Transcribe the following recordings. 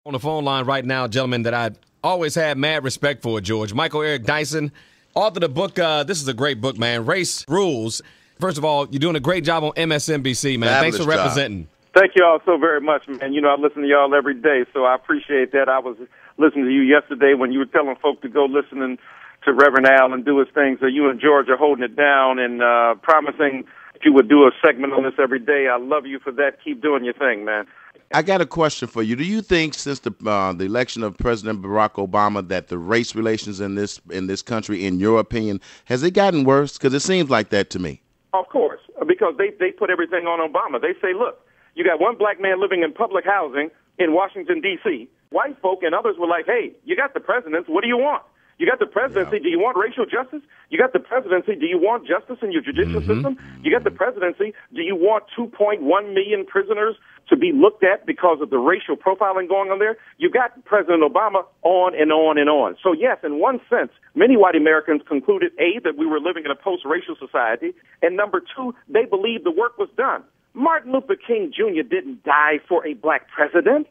On the phone line right now, gentlemen, that I always had mad respect for, George. Michael Eric Dyson, author of the book. This is a great book, man. Race Rules. First of all, you're doing a great job on MSNBC, man. Fabulous Thanks for representing. Job. Thank you all so very much, man. You know, I listen to y'all every day, so I appreciate that. I was listening to you yesterday when you were telling folk to go listening to Reverend Al and do his thing. So you and George are holding it down and promising that you would do a segment on this every day. I love you for that. Keep doing your thing, man. I got a question for you. Do you think since the election of President Barack Obama that the race relations in this country, in your opinion, has it gotten worse? Because it seems like that to me. Of course, because they put everything on Obama. They say, look, you got one black man living in public housing in Washington, D.C. White folk and others were like, hey, you got the presidency. What do you want? You got the presidency. Yeah. Do you want racial justice? You got the presidency. Do you want justice in your judicial system? You got the presidency. Do you want 2.1 million prisoners to be looked at because of the racial profiling going on there? You got President Obama on and on and on. So, yes, in one sense, many white Americans concluded, A, that we were living in a post-racial society, and number two, they believed the work was done. Martin Luther King Jr. didn't die for a black president.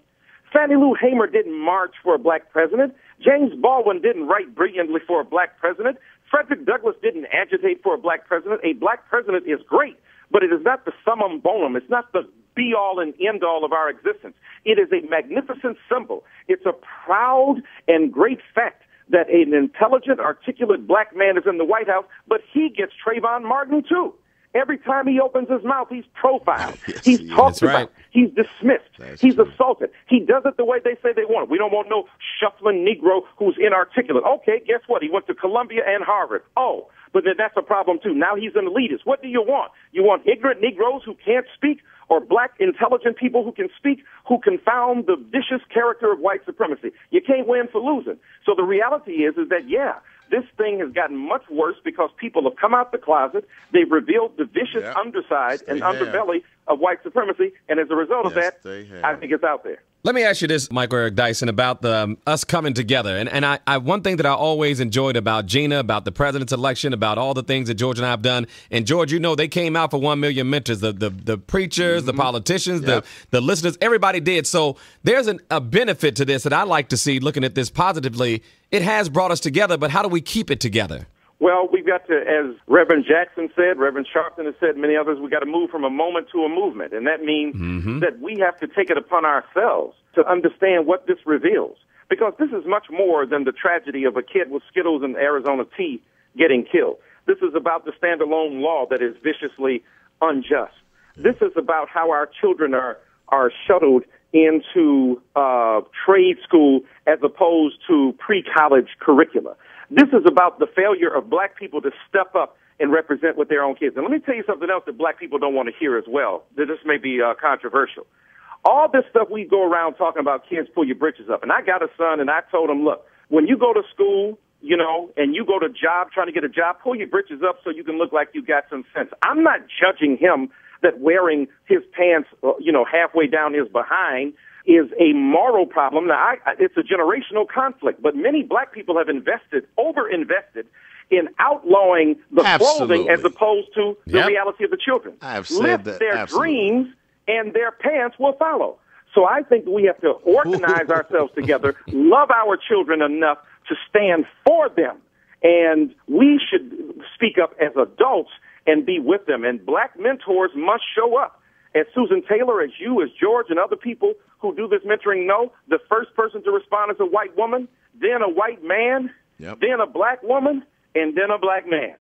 Fannie Lou Hamer didn't march for a black president. James Baldwin didn't write brilliantly for a black president. Frederick Douglass didn't agitate for a black president. A black president is great, but it is not the summum bonum. It's not the be-all and end-all of our existence. It is a magnificent symbol. It's a proud and great fact that an intelligent, articulate black man is in the White House, but he gets Trayvon Martin, too. Every time he opens his mouth, he's profiled. Yes, he's talked about. Right. He's dismissed. That's he's true. assaulted. He does it the way they say they want it. We don't want no shuffling Negro who's inarticulate. Okay, guess what? He went to Columbia and Harvard. Oh, but then that's a problem, too. Now he's an elitist. What do you want? You want ignorant Negroes who can't speak, or black intelligent people who can speak, who confound the vicious character of white supremacy? You can't win for losing. So the reality is that, yeah, this thing has gotten much worse because people have come out the closet. They've revealed the vicious underside and underbelly of white supremacy, and as a result of that, I think it's out there. Let me ask you this, Michael Eric Dyson, about us coming together. And I one thing that I always enjoyed about Gina, about the president's election, about all the things that George and I have done. And, George, you know, they came out for 1 million mentors, the preachers, the politicians, the listeners, everybody did. So there's a benefit to this that I like to see, looking at this positively. It has brought us together, but how do we keep it together? Well, we've got to, as Reverend Jackson said, Reverend Sharpton has said, many others, we've got to move from a moment to a movement. And that means that we have to take it upon ourselves to understand what this reveals. Because this is much more than the tragedy of a kid with Skittles and Arizona tea getting killed. This is about the standalone law that is viciously unjust. This is about how our children are shuttled into trade school as opposed to pre-college curricula. This is about the failure of black people to step up and represent with their own kids. And let me tell you something else that black people don't want to hear as well. This may be controversial. All this stuff we go around talking about, kids, pull your britches up. And I got a son, and I told him, look, when you go to school, you know, and you go to job, trying to get a job, pull your britches up so you can look like you got some sense. I'm not judging him that wearing his pants, halfway down his behind is a moral problem. Now, it's a generational conflict, but many black people have over-invested in outlawing the clothing as opposed to the reality of the children. I've said Lift that. their dreams, and their pants will follow. So I think we have to organize ourselves together, love our children enough to stand for them, and we should speak up as adults and be with them. And black mentors must show up. As Susan Taylor, as you, as George, and other people who do this mentoring know, the first person to respond is a white woman, then a white man, then a black woman, and then a black man.